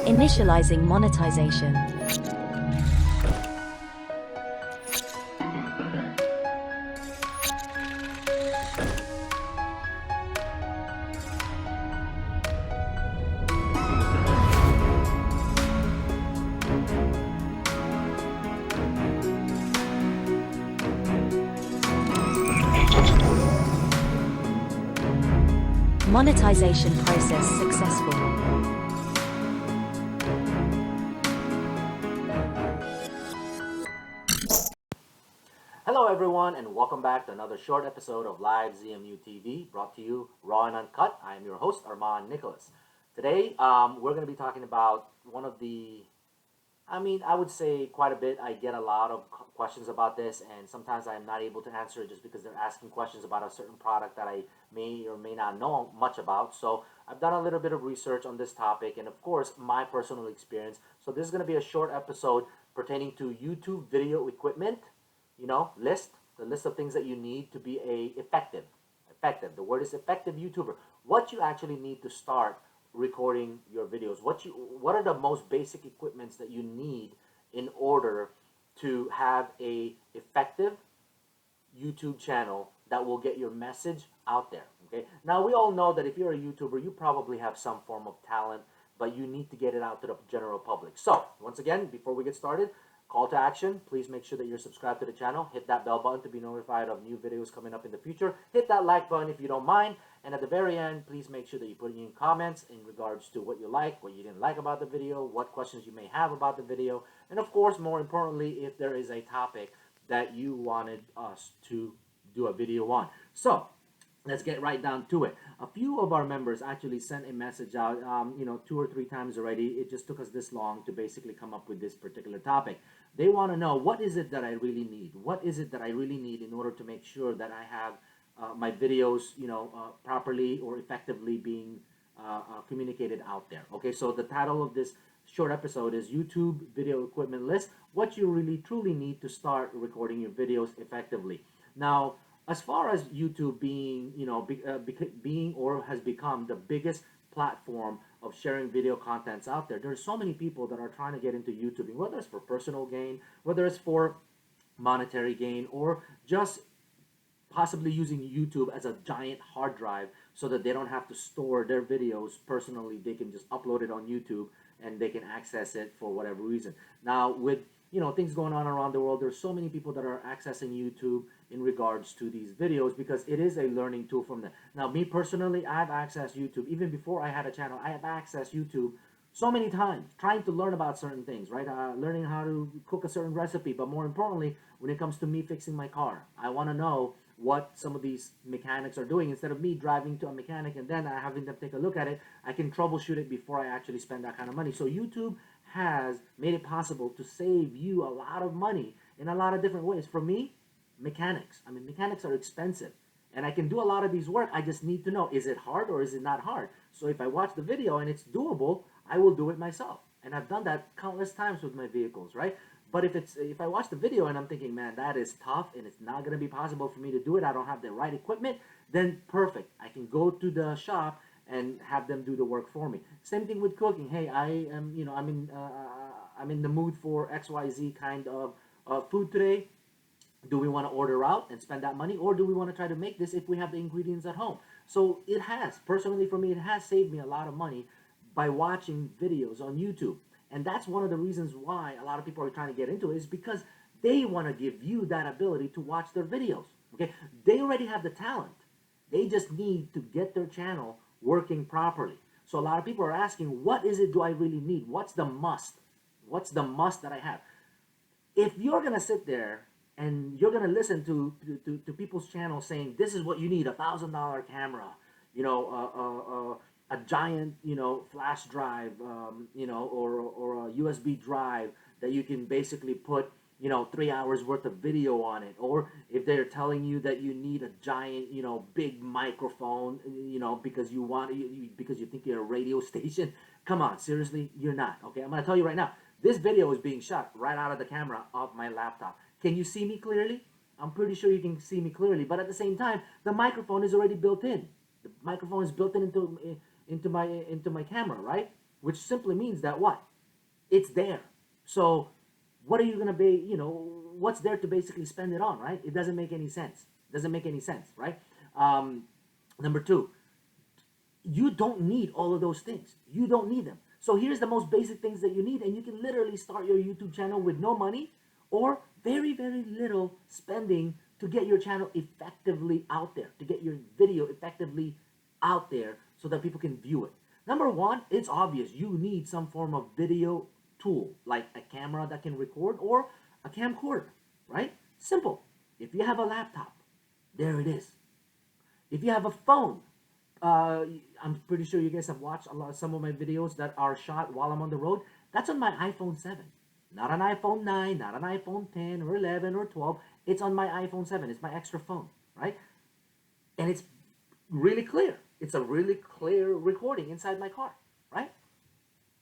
Initializing monetization. Monetization process successful. Hello everyone and welcome back to another short episode of Live ZMU TV, brought to you raw and uncut. I am your host Armand Nicholas. Today we're going to be talking about one of the, I would say quite a bit. I get a lot of questions about this, and sometimes I'm not able to answer it just because they're asking questions about a certain product that I may or may not know much about. So I've done a little bit of research on this topic and of course my personal experience. So this is going to be a short episode pertaining to YouTube video equipment, the list of things that you need to be a effective. The word is effective YouTuber. What you actually need to start recording your videos. What are the most basic equipments that you need in order to have a effective YouTube channel that will get your message out there. Okay. Now we all know that if you're a YouTuber, you probably have some form of talent, but you need to get it out to the general public. So once again, before we get started, call to action. Please make sure that you're subscribed to the channel. Hit that bell button to be notified of new videos coming up in the future. Hit that like button if you don't mind. And at the very end, please make sure that you put in comments in regards to what you like, what you didn't like about the video, what questions you may have about the video, and of course, more importantly, if there is a topic that you wanted us to do a video on. So let's get right down to it. A few of our members actually sent a message out, 2 or 3 times already. It just took us this long to basically come up with this particular topic. They want to know, what is it that I really need? What is it that I really need in order to make sure that I have my videos, properly or effectively being communicated out there? Okay, so the title of this short episode is YouTube Video Equipment List, what you really truly need to start recording your videos effectively. Now, as far as YouTube being, being or has become the biggest platform of sharing video contents out there, there's so many people that are trying to get into YouTubing, whether it's for personal gain, whether it's for monetary gain, or just possibly using YouTube as a giant hard drive so that they don't have to store their videos personally. They can just upload it on YouTube and they can access it for whatever reason. Now, with things going on around the world, there's so many people that are accessing YouTube in regards to these videos because it is a learning tool from them. Now, me personally, I've accessed YouTube even before I had a channel. I have accessed YouTube so many times trying to learn about certain things, right? Learning how to cook a certain recipe, but more importantly, when it comes to me fixing my car, I want to know what some of these mechanics are doing. Instead of me driving to a mechanic and then having them take a look at it, I can troubleshoot it before I actually spend that kind of money. So YouTube has made it possible to save you a lot of money in a lot of different ways. For me, mechanics. Mechanics are expensive. And I can do a lot of these work. I just need to know, is it hard or is it not hard? So if I watch the video and it's doable, I will do it myself. And I've done that countless times with my vehicles, right? But if I watch the video and I'm thinking, man, that is tough and it's not going to be possible for me to do it, I don't have the right equipment, then perfect. I can go to the shop and have them do the work for me. Same thing with cooking. Hey, I'm in the mood for XYZ kind of food today. Do we want to order out and spend that money, or do we want to try to make this if we have the ingredients at home? So it has, personally for me, it has saved me a lot of money by watching videos on YouTube. And that's one of the reasons why a lot of people are trying to get into it, is because they want to give you that ability to watch their videos. Okay, they already have the talent. They just need to get their channel working properly. So a lot of people are asking, what is it do I really need? What's the must? What's the must that I have? If you're going to sit there and you're going to listen to people's channels saying, this is what you need, $1,000 camera, a giant, flash drive, or a USB drive that you can basically put, 3 hours worth of video on it. Or if they're telling you that you need a giant, big microphone, because because you think you're a radio station. Come on, seriously, you're not. Okay, I'm going to tell you right now, this video is being shot right out of the camera of my laptop. Can you see me clearly? I'm pretty sure you can see me clearly, but at the same time, the microphone is already built in. The microphone is built into my camera, right? which simply means that what? It's there. So what are you going to be, what's there to basically spend it on, right? It doesn't make any sense. Doesn't make any sense, right? Um, Number two, you don't need all of those things. You don't need them. So here's the most basic things that you need, and you can literally start your YouTube channel with no money or very, very little spending to get your channel effectively out there, to get your video effectively out there so that people can view it. Number one, it's obvious. You need some form of video tool, like a camera that can record or a camcorder, right? Simple. If you have a laptop, there it is. If you have a phone, I'm pretty sure you guys have watched some of my videos that are shot while I'm on the road. That's on my iPhone 7. Not an iPhone 9, not an iPhone 10 or 11 or 12. It's on my iPhone 7. It's my extra phone, right? And it's really clear. It's a really clear recording inside my car, right?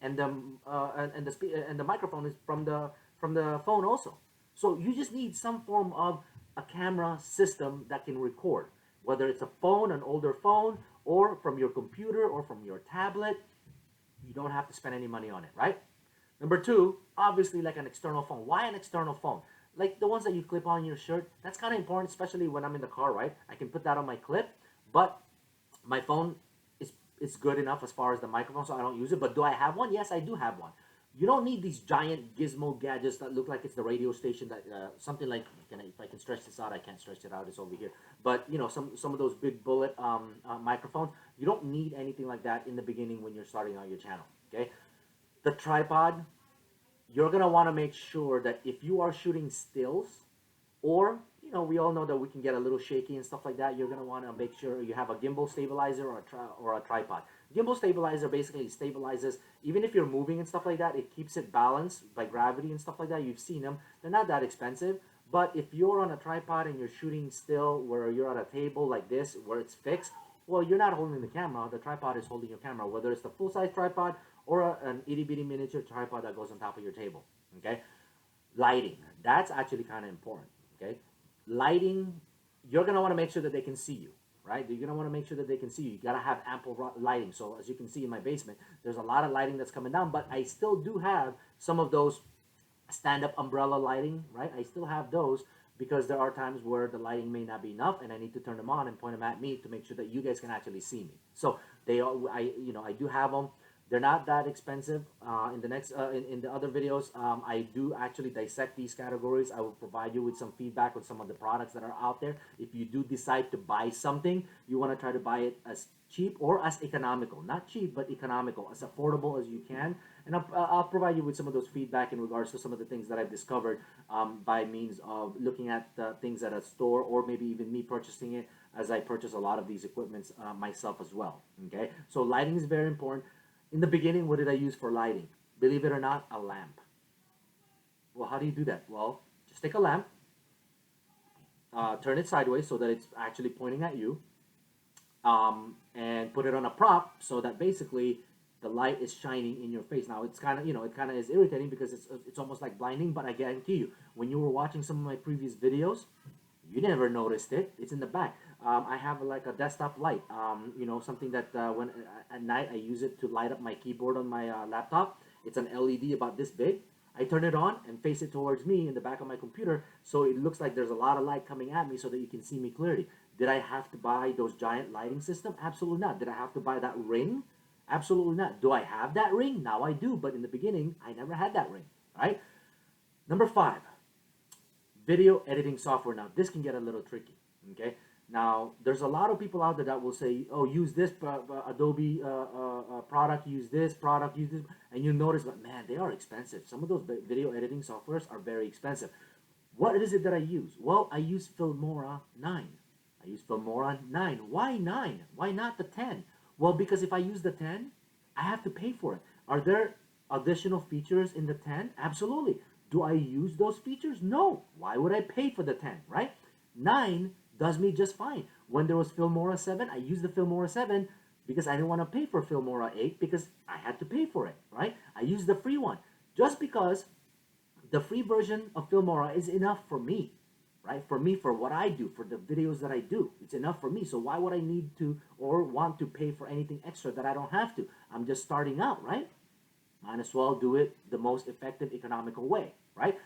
And the microphone is from the phone also. So you just need some form of a camera system that can record, whether it's a phone, an older phone, or from your computer or from your tablet. You don't have to spend any money on it, right? Number two, obviously like an external phone. Why an external phone? Like the ones that you clip on your shirt. That's kind of important, especially when I'm in the car, right? I can put that on my clip, but my phone is good enough as far as the microphone, so I don't use it. But do I have one? Yes, I do have one. You don't need these giant gizmo gadgets that look like it's the radio station. That something like, if I can stretch this out, I can't stretch it out. It's over here. But some of those big bullet microphones. You don't need anything like that in the beginning when you're starting out your channel. Okay, the tripod. You're gonna want to make sure that if you are shooting stills, or we all know that we can get a little shaky and stuff like that. You're gonna want to make sure you have a gimbal stabilizer or a tripod. Gimbal stabilizer basically stabilizes, even if you're moving and stuff like that, it keeps it balanced by gravity and stuff like that. You've seen them. They're not that expensive. But if you're on a tripod and you're shooting still, where you're at a table like this, where it's fixed, well, you're not holding the camera. The tripod is holding your camera, whether it's the full-size tripod or an itty-bitty miniature tripod that goes on top of your table, okay? Lighting. That's actually kind of important, okay? Lighting, you're going to want to make sure that they can see you, right? You're going to want to make sure that they can see you. You got to have ample lighting. So as you can see in my basement, there's a lot of lighting that's coming down, but I still do have some of those stand-up umbrella lighting, right? I still have those because there are times where the lighting may not be enough and I need to turn them on and point them at me to make sure that you guys can actually see me. So I do have them. They're not that expensive. In the other videos, I do actually dissect these categories. I will provide you with some feedback on some of the products that are out there. If you do decide to buy something, you want to try to buy it as cheap or as economical. Not cheap, but economical, as affordable as you can. And I'll provide you with some of those feedback in regards to some of the things that I've discovered by means of looking at things at a store, or maybe even me purchasing it, as I purchase a lot of these equipments myself as well. Okay, so lighting is very important. In the beginning, what did I use for lighting? Believe it or not, a lamp. Well, how do you do that? Well, just take a lamp, turn it sideways so that it's actually pointing at you, and put it on a prop so that basically the light is shining in your face. Now, it's kind of, it kind of is irritating because it's almost like blinding, but I guarantee you, when you were watching some of my previous videos, you never noticed it. It's in the back. I have like a desktop light, something that when at night I use it to light up my keyboard on my laptop. It's an LED about this big. I turn it on and face it towards me in the back of my computer, so it looks like there's a lot of light coming at me so that you can see me clearly. Did I have to buy those giant lighting system? Absolutely not. Did I have to buy that ring? Absolutely not. Do I have that ring? Now I do, but in the beginning, I never had that ring, right? Number 5, video editing software. Now, this can get a little tricky, okay? Now, there's a lot of people out there that will say, oh, use this Adobe product, use this product, use this, and you notice, but man, they are expensive. Some of those video editing softwares are very expensive. What is it that I use? Well, I use Filmora 9. I use Filmora 9. Why 9? Why not the 10? Well, because if I use the 10, I have to pay for it. Are there additional features in the 10? Absolutely. Do I use those features? No. Why would I pay for the 10, right? 9 does me just fine. When there was Filmora 7, I used the Filmora 7 because I didn't want to pay for Filmora 8 because I had to pay for it, right? I used the free one just because the free version of Filmora is enough for me, right? For me, for what I do, for the videos that I do, it's enough for me. So why would I need to or want to pay for anything extra that I don't have to? I'm just starting out, right? Might as well do it the most effective, economical way, right?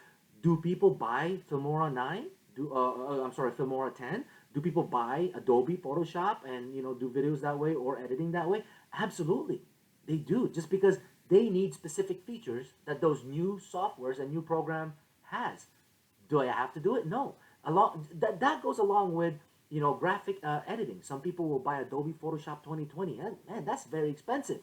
Do people buy Filmora 9? I'm sorry, Filmora 10? Do people buy Adobe Photoshop and do videos that way or editing that way? Absolutely, they do. Just because they need specific features that those new softwares and new program has. Do I have to do it? No. That goes along with graphic editing. Some people will buy Adobe Photoshop 2020, and man, that's very expensive.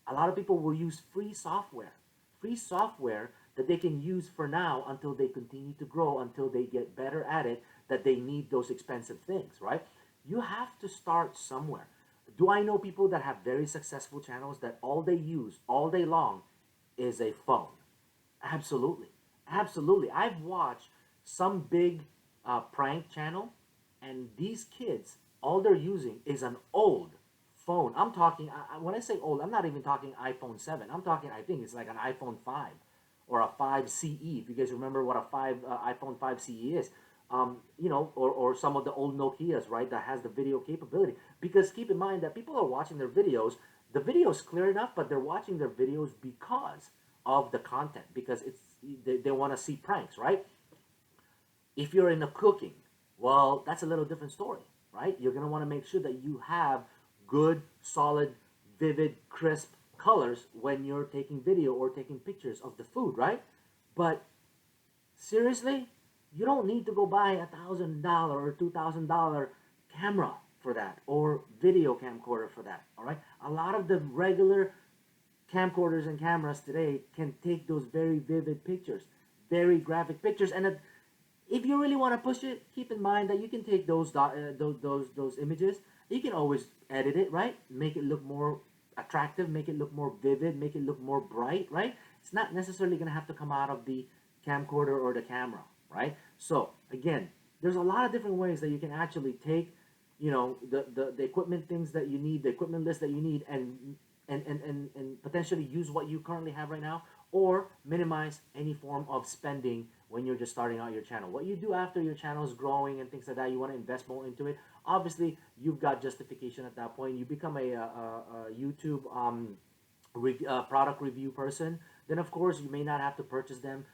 A lot of people will use free software that they can use for now until they continue to grow, until they get better at it, that they need those expensive things, right? You have to start somewhere. Do I know people that have very successful channels that all they use all day long is a phone? Absolutely. Absolutely. I've watched some big prank channel, and these kids, all they're using is an old phone. I'm talking, when I say old, I'm not even talking iPhone 7. I'm talking, I think it's like an iPhone 5 or a 5 CE, if you guys remember what a iPhone 5 CE is. Or some of the old Nokias, right, that has the video capability. Because keep in mind that people are watching their videos, the video is clear enough, but they're watching their videos because of the content, because they want to see pranks, right? If you're into cooking, well, that's a little different story, right? You're going to want to make sure that you have good, solid, vivid, crisp colors when you're taking video or taking pictures of the food, right? But seriously, you don't need to go buy $1,000 or $2,000 camera for that, or video camcorder for that, all right? A lot of the regular camcorders and cameras today can take those very vivid pictures, very graphic pictures, and if you really want to push it, keep in mind that you can take those images. You can always edit it, right? Make it look more attractive, make it look more vivid, make it look more bright, right? It's not necessarily going to have to come out of the camcorder or the camera, right? So again, there's a lot of different ways that you can actually take, the equipment things that you need, the equipment list that you need, and potentially use what you currently have right now, or minimize any form of spending when you're just starting out your channel. What you do after your channel is growing and things like that, you want to invest more into it. Obviously, you've got justification at that point. You become a YouTube product review person. Then, of course, you may not have to purchase them.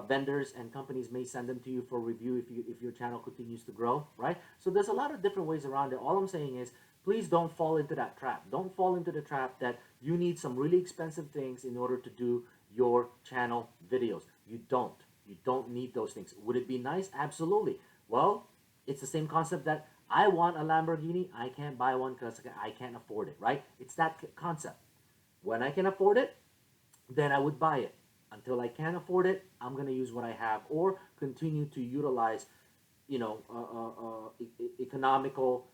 Vendors and companies may send them to you for review if your channel continues to grow, right? So there's a lot of different ways around it. All I'm saying is, please don't fall into that trap. Don't fall into the trap that you need some really expensive things in order to do your channel videos. You don't. You don't need those things. Would it be nice? Absolutely. Well, it's the same concept that I want a Lamborghini. I can't buy one because I can't afford it, right? It's that concept. When I can afford it, then I would buy it. Until I can't afford it, I'm going to use what I have or continue to utilize, economical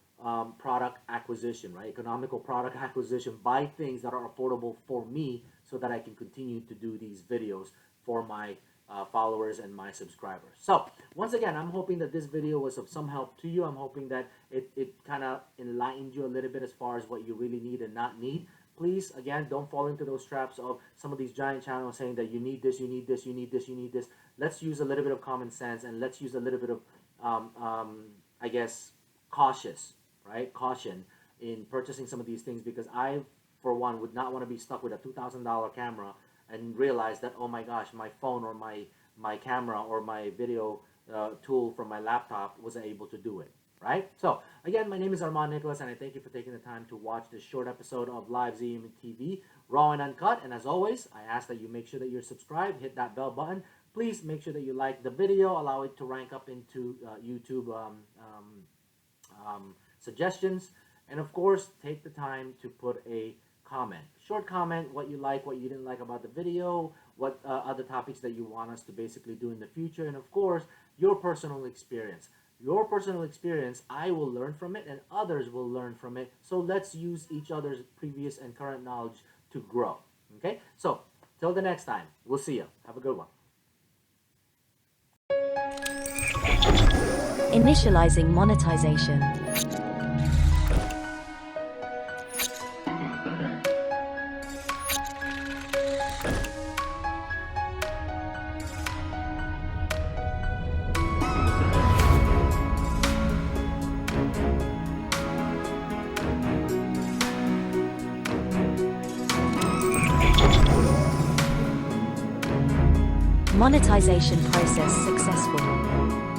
product acquisition, right? Economical product acquisition, buy things that are affordable for me so that I can continue to do these videos for my followers and my subscribers. So once again, I'm hoping that this video was of some help to you. I'm hoping that it kind of enlightened you a little bit as far as what you really need and not need. Please, again, don't fall into those traps of some of these giant channels saying that you need this, you need this, you need this, you need this. Let's use a little bit of common sense, and let's use a little bit of, I guess, caution in purchasing some of these things, because I, for one, would not want to be stuck with a $2,000 camera and realize that, oh my gosh, my phone or my camera or my video tool from my laptop wasn't able to do it, right? So again, my name is Armand Nicholas, and I thank you for taking the time to watch this short episode of Live ZM TV, raw and uncut. And as always, I ask that you make sure that you're subscribed, hit that bell button. Please make sure that you like the video, allow it to rank up into YouTube suggestions, and of course, take the time to put a comment, short comment, what you like, what you didn't like about the video, what other topics that you want us to basically do in the future, and of course, your personal experience. Your personal experience, I will learn from it, and others will learn from it. So let's use each other's previous and current knowledge to grow. Okay? So, till the next time, we'll see you. Have a good one. Initializing monetization. Monetization process successful.